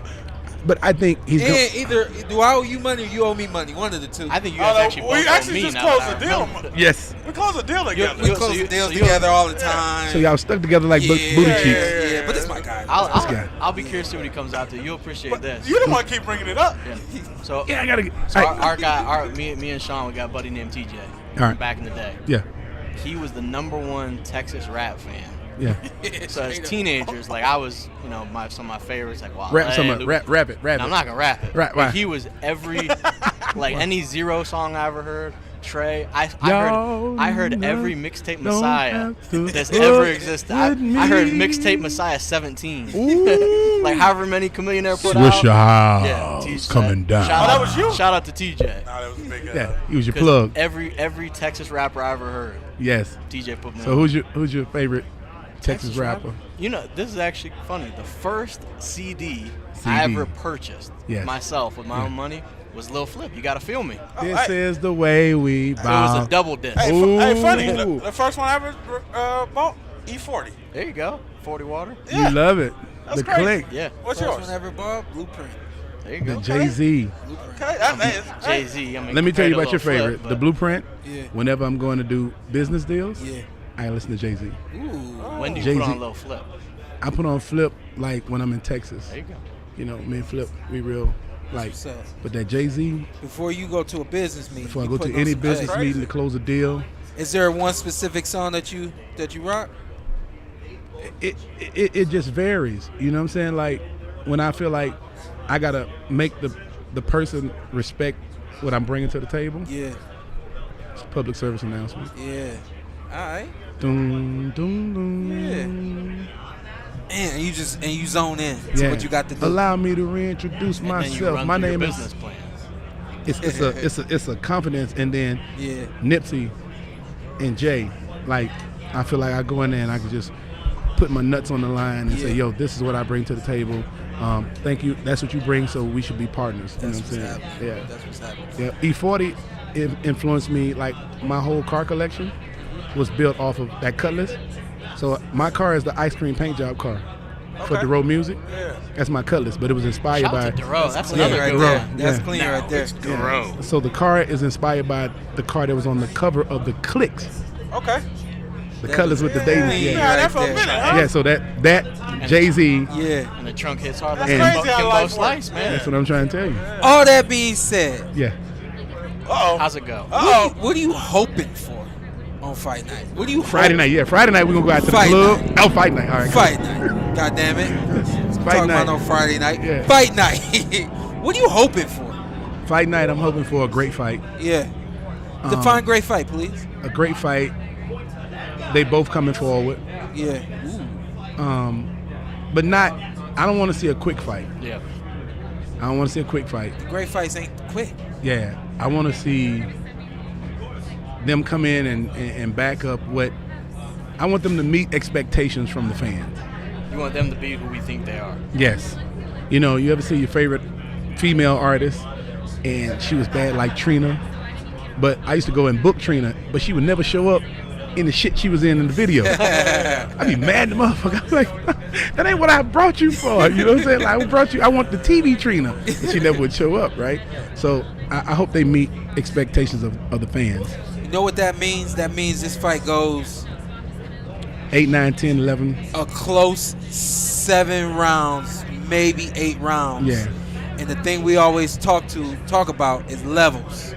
but I think he's going. And either do I owe you money or you owe me money. One of the two. I think you guys actually both we owe actually me just now closed that the I deal. remember. Yes. We closed the deal together. we so close you- the deals so you- together all the time. So y'all stuck together like booty cheeks. Yeah, but this my guy. guy. I'll be curious to see what he comes out to. You'll appreciate this. You don't want to keep bringing it up. Yeah. So, Yeah, I gotta get. so Hey. our guy, me and Sean, we got a buddy named TJ. All right. Back in the day, Yeah, he was the #1 Texas rap fan. yeah. So as teenagers, like I was, some of my favorites, like wow. Rap some up. Rap it. No, I'm not gonna rap it. Right, But why? he was every, like any Zero song I ever heard. Trey, I Y'all heard every mixtape don't Messiah have to that's fuck ever existed. I with heard me. mixtape Messiah 17. Ooh. Like however many Chameleonaire put Swisher out. House TJ. coming down. Shout that out, was you? Shout out to TJ. Nah, that was a big. Yeah, he was your 'Cause plug. Every Texas rapper I ever heard, Yes. TJ put me So on. who's your favorite Texas rapper? This is actually funny. The first CD I ever purchased Yes. myself with my own money was Lil Flip. You Gotta Feel Me. This hey. is the way we So it bow. was a double disc. Hey, funny. Ooh. The first one I ever bought, E40. There you go. 40 water. Yeah. You love it. That's The crazy. click. Yeah. What's First yours? one ever bought, Blueprint. There you The go. Jay-Z. Okay, Jay Z. I mean, Let me tell you compared about your to Lil favorite. Flip, The but- Blueprint. Yeah. Whenever I'm going to do business deals, Yeah. I listen to Jay-Z. Ooh. When do you Jay-Z. put on Lil Flip? I put on Flip like when I'm in Texas. There you go. Me and Flip, we real like. What's up? But that Jay-Z, Before you go to a business meeting. before I you go to putting on any some business Jay. meeting to close a deal, Is there one specific song that you rock? it just varies. You know what I'm saying? Like when I feel like I gotta make the person respect what I'm bringing to the table. Yeah. It's a public service announcement. Yeah. All right. Dun, dun, dun. And you zone in to what you got to do. Allow me to reintroduce And then you myself. run My through your name is. business plan. It's a confidence, and then Yeah. Nipsey and Jay. Like I feel like I go in there and I can just put my nuts on the line and say, Yeah. "Yo, this is what I bring to the table. Thank you. That's what you bring. So we should be partners." You That's know what's what I'm saying? happening. Yeah. That's what's happening. Yeah, E40 influenced me. Like my whole car collection was built off of that Cutlass. So my car is the ice cream paint job car for Okay. Dero Music. Yeah. That's my Cutlass, but it was inspired Shout by. out to Dero. That's Clean another right good there. one. That's Yeah. clean right there. Dero. So the car is inspired by the car that was on the cover of the Clicks. Okay. The Cutlass with the Daisy. Yeah. Yeah, Yeah. that for a Right minute, there. huh? Yeah. So that Jay-Z. Yeah. And the trunk hits hard like That's And- crazy how Kimbo life Slice, works. man. That's what I'm trying to tell you. All that being said, Yeah. Uh-oh. How's it go? what are you hoping for on fight night? What do you Friday hope- night. Yeah. Friday night we're gonna go out to the Fight club. night. Oh, fight night. All right. Fight night. God damn it. Fight Talking night. about no Friday night. Yeah. Fight night. What are you hoping for? Fight night. I'm hoping for a great fight. Yeah. Define great fight, please. A great fight. They both coming forward. Yeah. Ooh. But not. I don't want to see a quick fight. Yeah. I don't want to see a quick fight. Great fights ain't quick. Yeah, I want to see them come in and back up what I want them to meet expectations from the fans. You want them to be who we think they are. Yes. You ever see your favorite female artist and she was bad like Trina, but I used to go and book Trina, but she would never show up in the shit she was in the video. I'd be mad at the motherfucker. I'm like, that ain't what I brought you for. You know what I'm saying? Like, I want the TV Trina. And she never would show up, right? So I hope they meet expectations of the fans. You know what that means? That means this fight goes 8, 9, 10, 11. a close 7 rounds, maybe 8 rounds. Yeah. And the thing we always talk about is levels.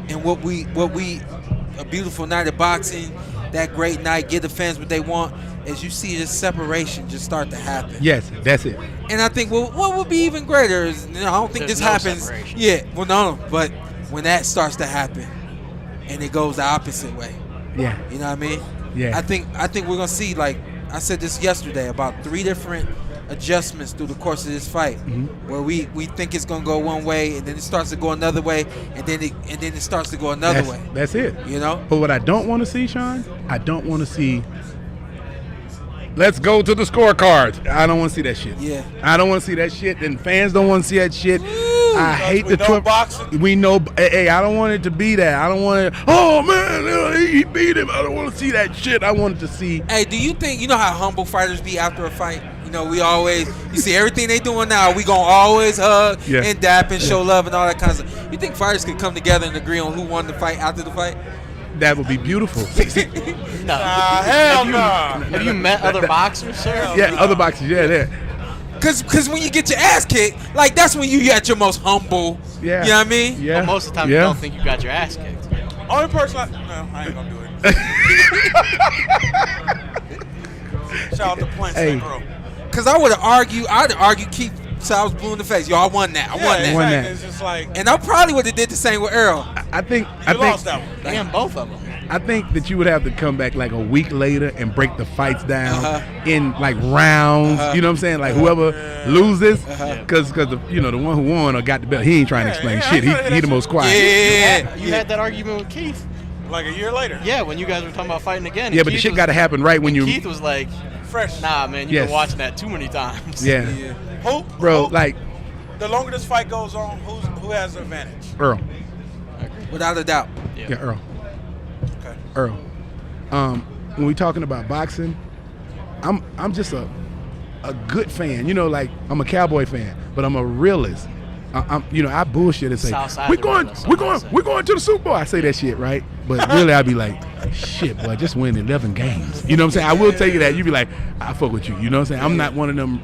And what we a beautiful night of boxing, that great night, give the fans what they want, is you see this separation just start to happen. Yes, that's it. And I think what would be even greater is, I don't think There's this no happens. separation. Yeah, well, no, but when that starts to happen and it goes the opposite way, Yeah. you know what I mean? Yeah. I think we're gonna see, like I said this yesterday, about 3 different adjustments through the course of this fight, where we think it's gonna go one way and then it starts to go another way, and then it starts to go another way. That's it. You know? But what I don't want to see, Sean, I don't want to see. Let's go to the scorecards. I don't want to see that shit. Yeah. I don't want to see that shit, and fans don't want to see that shit. I hate we the know boxing. We know. Hey, I don't want it to be that. I don't want it. Oh man, he beat him. I don't want to see that shit. I wanted to see. Hey, do you think, you know how humble fighters be after a fight? You know, we always, you see everything they doing now, we gonna always hug and dap and show love and all that kind of stuff. You think fighters could come together and agree on who won the fight after the fight? That would be beautiful. No. Hell no. Have you met other boxers, sir? Yeah, other boxers. Yeah, there. Cause when you get your ass kicked, like that's when you at your most humble. Yeah. You know what I mean? Yeah. But most of the time, you don't think you got your ass kicked. Only person I ain't gonna do it. Shout out to Plants Hey. Bro. Cause I'd argue Keith Sal's blue in the face. Yo, I won that. I won that. Won Exactly. that. It's just like And I probably would have did the same with Earl. I think. you lost that one. Damn, both of them. I think that you would have to come back like a week later and break the fights down in like rounds. You know what I'm saying? Like whoever loses, because the one who won or got the belt, he ain't trying to explain shit. He the most quiet. Yeah. You had that argument with Keith. Like a year later. Yeah, when you guys were talking about fighting again. Yeah, but the shit got to happen right when you. Keith was like, Fresh. nah, man, you've been watching that too many times. Yeah, Who, bro. who- Like the longer this fight goes on, who has the advantage? Earl. Without a doubt. Yeah, Earl. Okay. Earl. When we talking about boxing, I'm just a good fan. You know, like I'm a Cowboy fan, but I'm a realist. I bullshit and say Southside we're the going realist, we're going to the Super Bowl. I say that shit, right? But really, I'd be like, shit, boy, just win 11 games. You know what I'm saying? I will tell you that. You be like, I fuck with you. You know what I'm saying? I'm not one of them.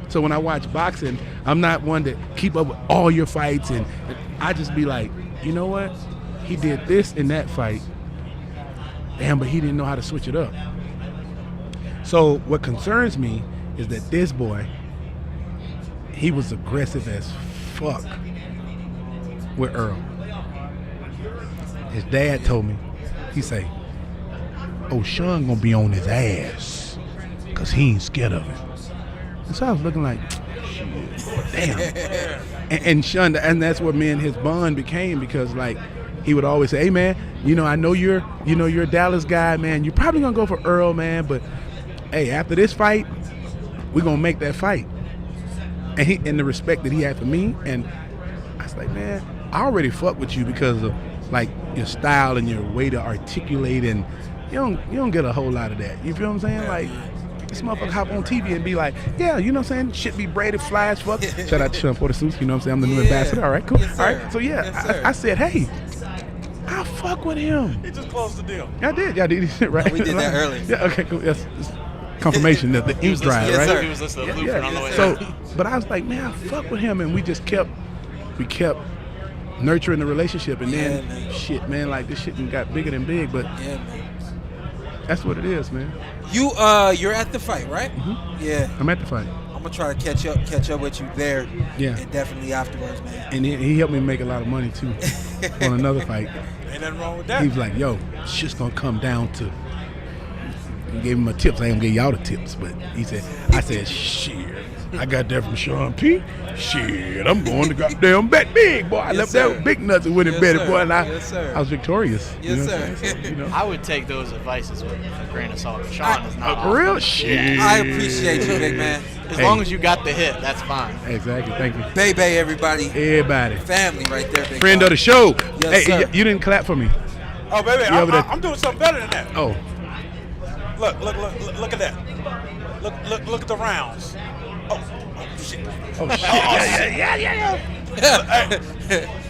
So when I watch boxing, I'm not one to keep up with all your fights, and I just be like, you know what? He did this in that fight. Damn, but he didn't know how to switch it up. So what concerns me is that this boy, he was aggressive as fuck with Earl. His dad told me, he say, oh, Shawn gonna be on his ass because he ain't scared of it. And so I was looking like, shit, damn. And Shawn, and that's what me and his bond became, because like, he would always say, hey man, I know you're a Dallas guy, man. You're probably gonna go for Earl, man, but hey, after this fight, we're gonna make that fight. And the respect that he had for me, and I was like, man, I already fuck with you because of like your style and your way to articulate, and you don't get a whole lot of that. You feel what I'm saying? Like, this motherfucker hop on TV and be like, yeah, you know what I'm saying? Shit be braided, fly as fuck. Shout out to Shawn Porter suits, you know what I'm saying? I'm the new ambassador. All right, cool. Yes, all right, so yeah, Yes, I said, hey, I fuck with him. He just closed the deal. Y'all did, right? We did that early. Yeah, okay, cool. That's confirmation that the ink dried, Yes, right? sir. He was listening to the Yeah, blueprint on the way so, out. but I was like, man, I fuck with him, and we kept nurturing the relationship, and then man. shit, man, like this shit got bigger than big, but Yeah, man. that's what it is, man. You're at the fight, right? Mm-hmm. Yeah. I'm at the fight, I'm gonna try to catch up with you there. Yeah. And definitely afterwards, man. and he helped me make a lot of money too on another fight. Ain't nothing wrong with He that. was like, yo, it's just gonna come down to. He gave him my tips. I ain't gonna give y'all the tips, but I said, shit, I got that from Sean P. Shit, I'm going to goddamn bet big, boy. I Yes, left sir. that with big nuts and went and Yes, bet it, sir. boy, and Yes, sir. I was victorious. Yes, you know what I'm sir. saying? So, you know. I would take those advices with a grain of salt. Sean is not For off. real? Shit. I appreciate you, big man. As Hey. long as you got the hit, that's fine. Exactly. Thank you. Baby, everybody. Everybody. Family right there, big Friend dog. of the show. Yes, Hey, sir. you didn't clap for me. Oh, baby, You over there? I'm doing something better than that. Oh, Look at that. Look at the rounds. Oh, shit. oh shit. Yeah.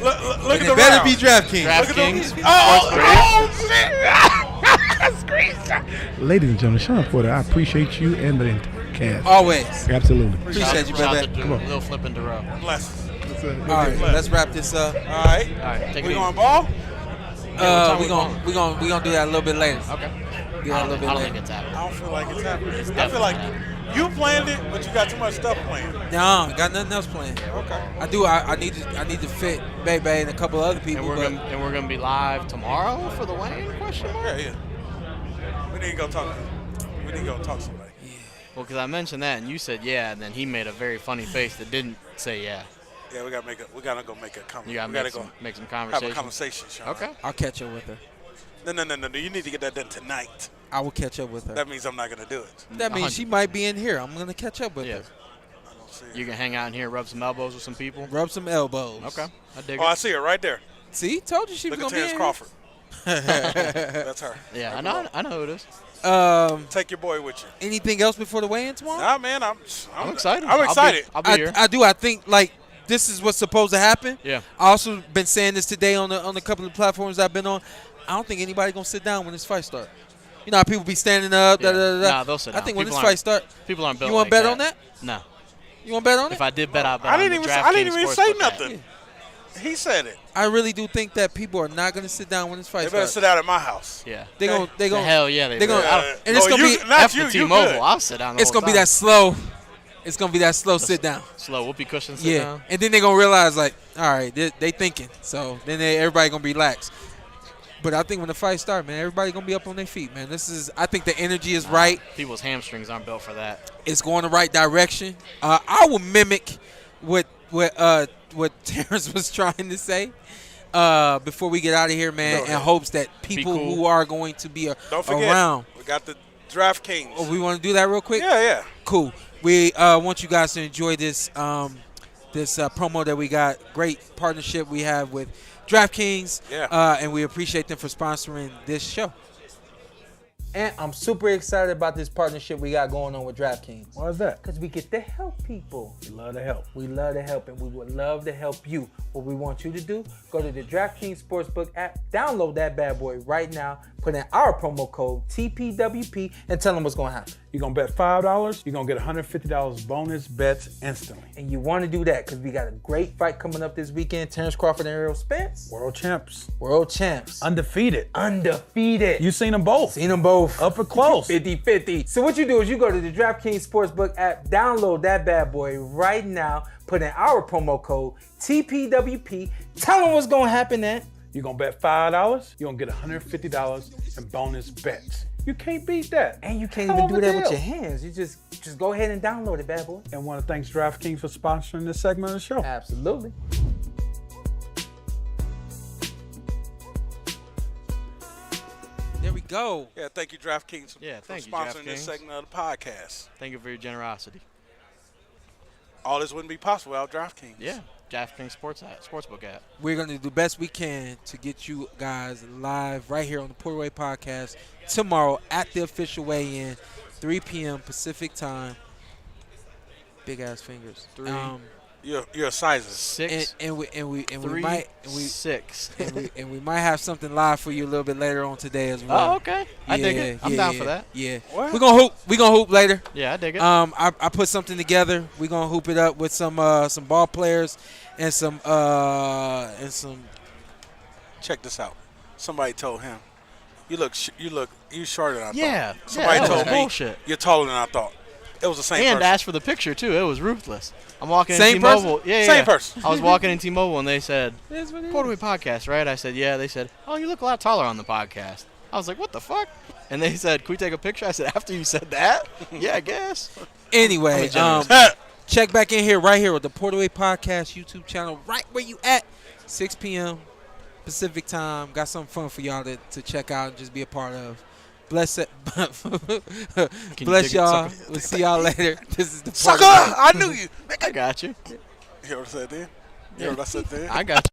Look at It the better rounds. be DraftKings. DraftKings. Ladies and gentlemen, Shawn Porter, I appreciate you and the entire cast. Always. Absolutely. Appreciate you, Shout out baby. to Come on. Lil Flip and Darrell. Bless. All right, let's wrap this up. All right. All right, take it We easy. going ball? time We we gonna do that a little bit later. Okay. Do that a little bit I don't later. think it's happening. I don't feel like it's happening. I feel definitely like happening. you planned it, but you got too much stuff planned. No, got nothing else planned. Okay. I do. I need to fit Baby and a couple other people. And but we're gonna be live tomorrow for the Wayne question mark. Yeah. We need to go talk. We need to go talk to somebody. Well, because I mentioned that and you said yeah, and then he made a very funny face that didn't say yeah. Yeah, we gotta go make a comment. You gotta we make gotta some, make some have a conversation. conversation, Sean. Okay. I'll catch up with her. No. You need to get that done tonight. I will catch up with her. That means I'm not gonna do it. That means she might be in here. I'm gonna catch up with Yeah. her. You can hang out in here, rub some elbows with some people. Rub some elbows. Okay, I dig Oh, I it. see her right there. See, told you she Look was at gonna be Terrence in Crawford. That's her. Yeah, I know who it is. here. Take your boy with you. Anything else before the weigh-in tomorrow? Nah, man, I'm excited. I'm excited. I'll be here. I do. I think like this is what's supposed to happen. Yeah. I also been saying this today on a couple of platforms I've been on. I don't think anybody gonna sit down when this fight starts. You know how people be standing up. Yeah. Da, da, da, da. Nah, they'll sit I down. think when People this fight starts, People aren't built you want to like bet on that? No. You want to bet on it? If I did bet, I'd bet I on didn't the even DraftKings say Sportsbook app. nothing. He said it. I really do think that people are not gonna sit down when this They fight better starts. sit out at my house. Yeah. They gonna Hell yeah, they gonna- better. and it's Oh, gonna you- be not F you. the You T-Mobile. good. I'll sit down. It's gonna be that slow. It's gonna be that slow sit down. slow whoopee cushion sit Yeah, down. and then they're gonna realize like, all right, they thinking. So then everybody gonna be relaxed. But I think when the fight starts, man, everybody gonna be up on their feet, man. I think the energy is right. People's hamstrings aren't built for that. It's going the right direction. I will mimic what Terrence was trying to say before we get out of here, man, Go in ahead. hopes that people cool. who are going to be Don't forget, around. we got the DraftKings. Oh, we want to do that real quick? Yeah. Cool. We want you guys to enjoy this promo that we got. Great partnership we have with DraftKings. Yeah. And we appreciate them for sponsoring this show. And I'm super excited about this partnership we got going on with DraftKings. Why is that? Because we get to help people. We love to help. We love to help, and we would love to help you. What we want you to do, go to the DraftKings Sportsbook app, download that bad boy right now, put in our promo code TPWP, and tell them what's going to happen. You're going to bet $5, you're going to get $150 bonus bets instantly. And you want to do that because we got a great fight coming up this weekend. Terrence Crawford and Errol Spence. World champs. World champs. Undefeated. Undefeated. You seen them both. Seen them both. Up for close. 50-50. So what you do is you go to the DraftKings Sportsbook app, download that bad boy right now, put in our promo code TPWP, tell them what's going to happen then. You're going to bet $5, you're going to get $150 in bonus bets. You can't beat that. And you can't Hell even of do a that with deal. your hands. You just go ahead and download it, bad boy. And want to thank DraftKings for sponsoring this segment of the show. Absolutely. There we go. Yeah, thank you, DraftKings, Yeah, for thank you, sponsoring this DraftKings. segment of the podcast. Thank you for your generosity. All this wouldn't be possible without DraftKings. Yeah. DraftKings Sportsbook app. We're going to do the best we can to get you guys live right here on the Porterway Podcast tomorrow at the official weigh-in, 3 p.m. Pacific time. Big ass fingers. You're a sizes. 6, And we 3, might 6. and we might have something live for you a little bit later on today as well. Oh, okay. I dig it. I'm down for that. Yeah. What? We're gonna hoop later. Yeah, I dig it. I put something together. We're gonna hoop it up with some ball players and some Check this out. Somebody told him, you shorter than I Yeah. thought. Somebody that was told me bullshit. you're taller than I thought. It was the same And person. asked for the picture too. It was ruthless. I'm walking Same in T-Mobile. Yeah, Same yeah. person. I was walking in T-Mobile and they said, That's what it is. Porterway Podcast, right? I said, yeah. They said, oh, you look a lot taller on the podcast. I was like, what the fuck? And they said, can we take a picture? I said, after you said that? Yeah, I guess. Anyway, I'm a check back in here right here with the Porterway Podcast YouTube channel, right where you at, 6 p.m. Pacific time. Got something fun for y'all to check out and just be a part of. Bless it. Bless y'all. We'll see y'all later. This is the Sucker! Porterway. I knew you. I got you. You heard what I said then? You heard what I said then? I got you.